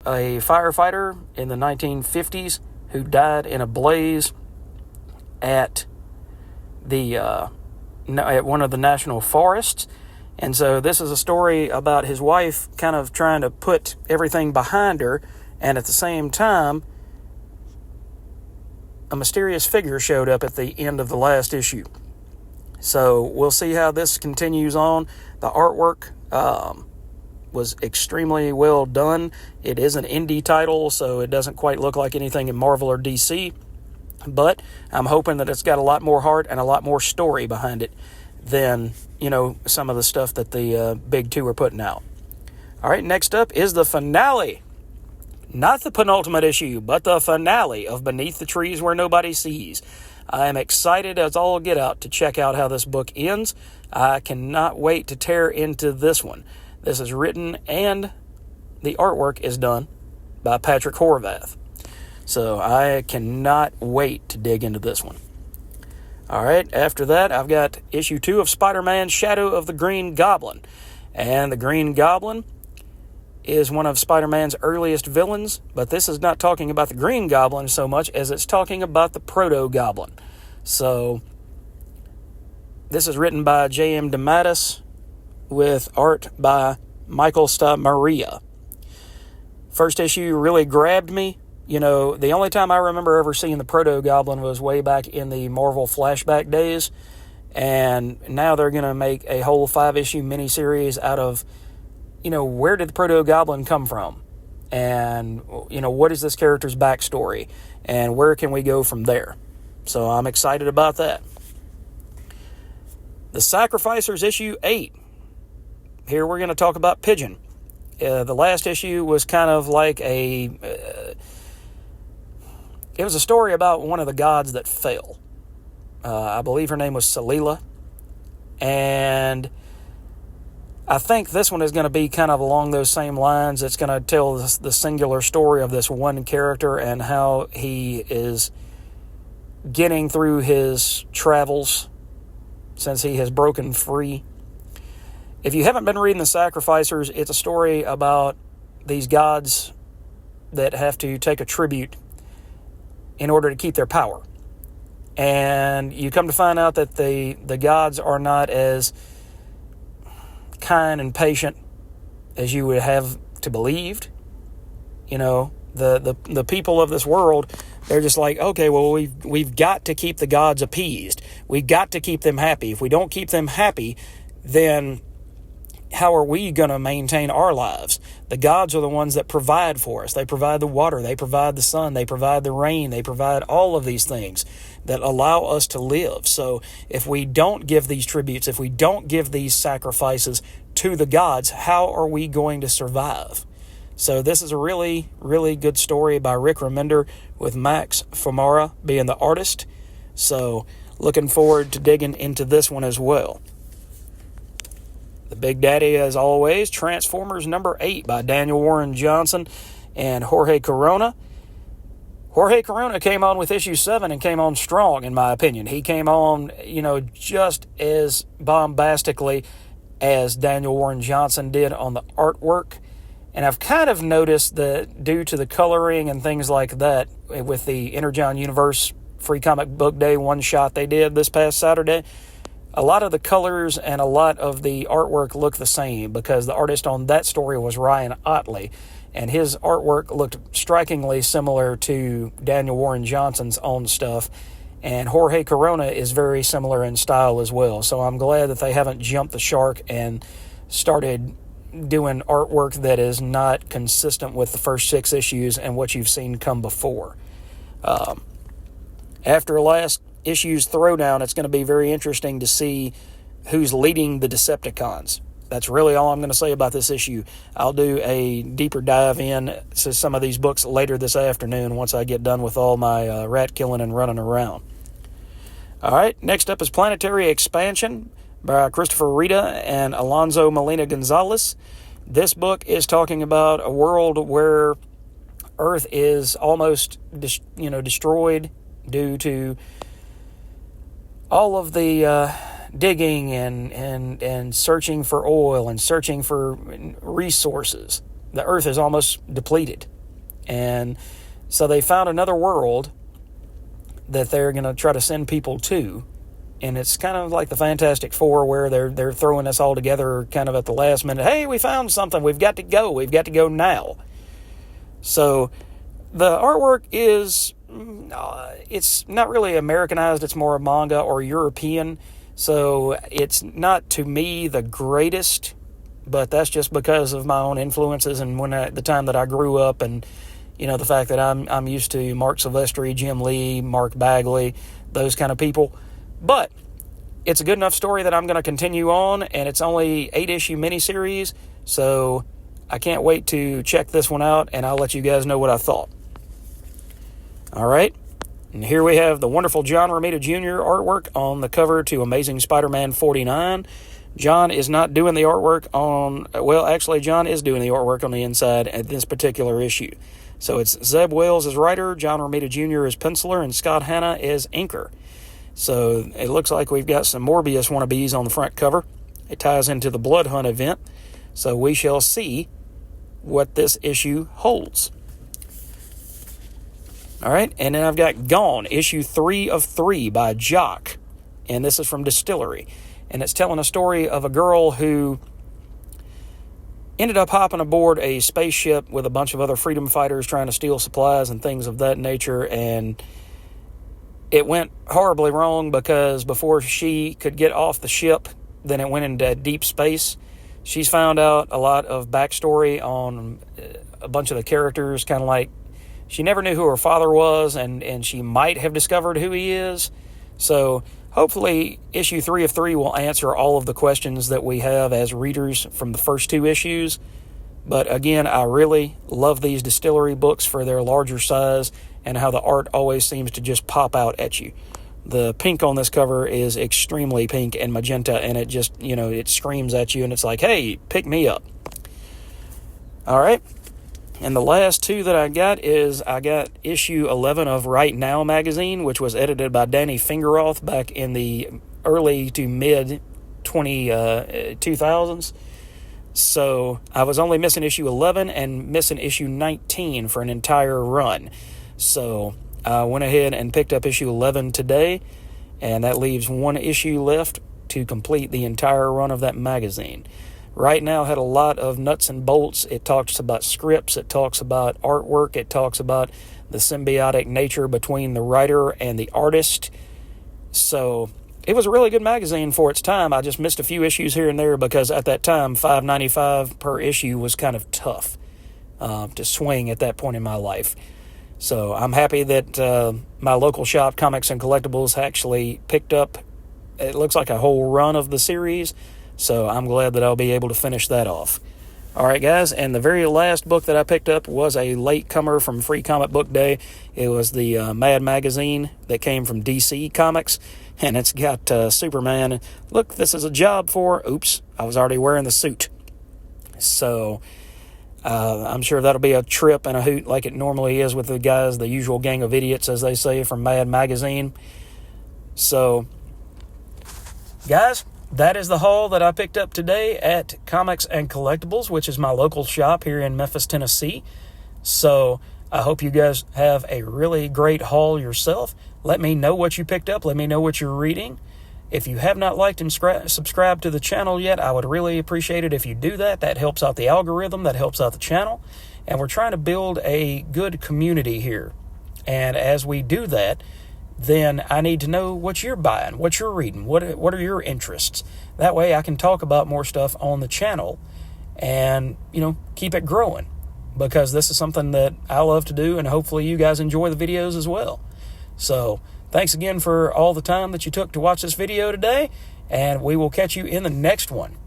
a firefighter in the 1950s who died in a blaze at one of the national forests. And so this is a story about his wife kind of trying to put everything behind her, and at the same time, a mysterious figure showed up at the end of the last issue. So we'll see how this continues on. The artwork was extremely well done. It is an indie title, so it doesn't quite look like anything in Marvel or DC. But I'm hoping that it's got a lot more heart and a lot more story behind it than, some of the stuff that the big two are putting out. All right, next up is the finale. Not the penultimate issue, but the finale of Beneath the Trees Where Nobody Sees. I am excited as all get out to check out how this book ends. I cannot wait to tear into this one. This is written and the artwork is done by Patrick Horvath. So I cannot wait to dig into this one. All right, after that, I've got issue 2 of Spider-Man Shadow of the Green Goblin. And the Green Goblin is one of Spider-Man's earliest villains, but this is not talking about the Green Goblin so much as it's talking about the Proto-Goblin. So this is written by J.M. DeMatteis with art by Michael Stamaria. First issue really grabbed me. The only time I remember ever seeing the Proto-Goblin was way back in the Marvel flashback days, and now they're going to make a whole 5-issue miniseries out of where did the Proto-Goblin come from? And, what is this character's backstory? And where can we go from there? So I'm excited about that. The Sacrificers issue 8. Here we're going to talk about Pigeon. The last issue was kind of like it was a story about one of the gods that fell. I believe her name was Salila. And I think this one is going to be kind of along those same lines. It's going to tell the singular story of this one character and how he is getting through his travels since he has broken free. If you haven't been reading The Sacrificers, it's a story about these gods that have to take a tribute in order to keep their power. And you come to find out that the gods are not as kind and patient as you would have to believed. The people of this world, they're just like, okay, well, we've got to keep the gods appeased. We've got to keep them happy. If we don't keep them happy, then how are we going to maintain our lives? The gods are the ones that provide for us. They provide the water. They provide the sun. They provide the rain. They provide all of these things that allow us to live. So if we don't give these tributes, if we don't give these sacrifices to the gods, how are we going to survive? So this is a really, really good story by Rick Remender with Max Famara being the artist. So looking forward to digging into this one as well. The Big Daddy, as always, Transformers number 8 by Daniel Warren Johnson and Jorge Corona. Jorge Corona came on with issue 7 and came on strong, in my opinion. He came on, just as bombastically as Daniel Warren Johnson did on the artwork. And I've kind of noticed that due to the coloring and things like that, with the Energon Universe Free Comic Book Day one-shot they did this past Saturday, a lot of the colors and a lot of the artwork look the same because the artist on that story was Ryan Otley, and his artwork looked strikingly similar to Daniel Warren Johnson's own stuff, and Jorge Corona is very similar in style as well. So I'm glad that they haven't jumped the shark and started doing artwork that is not consistent with the first 6 issues and what you've seen come before. After last issue's throwdown, it's going to be very interesting to see who's leading the Decepticons. That's really all I'm going to say about this issue. I'll do a deeper dive in to some of these books later this afternoon once I get done with all my rat killing and running around. All right, next up is Planetary Expansion by Christopher Rita and Alonso Molina Gonzalez. This book is talking about a world where Earth is almost destroyed due to all of the digging and searching for oil and searching for resources. the Earth is almost depleted. And so they found another world that they're going to try to send people to. And it's kind of like the Fantastic Four, where they're throwing us all together kind of at the last minute. Hey, we found something. We've got to go. We've got to go now. So the artwork is, it's not really Americanized. It's more manga or European. So it's not, to me, the greatest, but that's just because of my own influences and the time that I grew up, and the fact that I'm used to Mark Silvestri, Jim Lee, Mark Bagley, those kind of people. But it's a good enough story that I'm going to continue on, and it's only 8-issue miniseries, so I can't wait to check this one out, and I'll let you guys know what I thought. All right, and here we have the wonderful John Romita Jr. artwork on the cover to Amazing Spider-Man 49. John is not doing the artwork John is doing the artwork on the inside at this particular issue. So it's Zeb Wells as writer, John Romita Jr. as penciler, and Scott Hanna as inker. So it looks like we've got some Morbius wannabes on the front cover. It ties into the Blood Hunt event. So we shall see what this issue holds. All right, and then I've got Gone, issue 3 of 3 by Jock. And this is from Distillery. And it's telling a story of a girl who ended up hopping aboard a spaceship with a bunch of other freedom fighters trying to steal supplies and things of that nature. And it went horribly wrong, because before she could get off the ship, then it went into deep space. She's found out a lot of backstory on a bunch of the characters, kind of like she never knew who her father was, and she might have discovered who he is. So hopefully issue 3 of 3 will answer all of the questions that we have as readers from the first 2 issues. But again, I really love these Distillery books for their larger size and how the art always seems to just pop out at you. The pink on this cover is extremely pink and magenta, and it just, it screams at you, and it's like, hey, pick me up. All right. And the last 2 that I got issue 11 of WriteNow magazine, which was edited by Danny Fingeroth back in the early to mid 2000s. So I was only missing issue 11 and missing issue 19 for an entire run. So I went ahead and picked up issue 11 today, and that leaves 1 issue left to complete the entire run of that magazine. WriteNow had a lot of nuts and bolts. It talks about scripts, it talks about artwork, it talks about the symbiotic nature between the writer and the artist. So it was a really good magazine for its time. I just missed a few issues here and there because at that time, $5.95 per issue was kind of tough to swing at that point in my life. So I'm happy that my local shop, Comics and Collectibles, actually picked up, it looks like a whole run of the series. So I'm glad that I'll be able to finish that off. All right, guys, and the very last book that I picked up was a latecomer from Free Comic Book Day. It was the Mad magazine that came from DC Comics, and it's got Superman. Look, this is a job for, oops, I was already wearing the suit. So I'm sure that'll be a trip and a hoot like it normally is with the guys, the usual gang of idiots, as they say, from Mad magazine. So, guys, that is the haul that I picked up today at Comics and Collectibles, which is my local shop here in Memphis, Tennessee. So I hope you guys have a really great haul yourself. Let me know what you picked up. Let me know what you're reading. If you have not liked and subscribed to the channel yet, I would really appreciate it if you do that. That helps out the algorithm. That helps out the channel. And we're trying to build a good community here. And as we do that, then I need to know what you're buying, what you're reading, what are your interests. That way I can talk about more stuff on the channel and, keep it growing, because this is something that I love to do, and hopefully you guys enjoy the videos as well. So thanks again for all the time that you took to watch this video today, and we will catch you in the next one.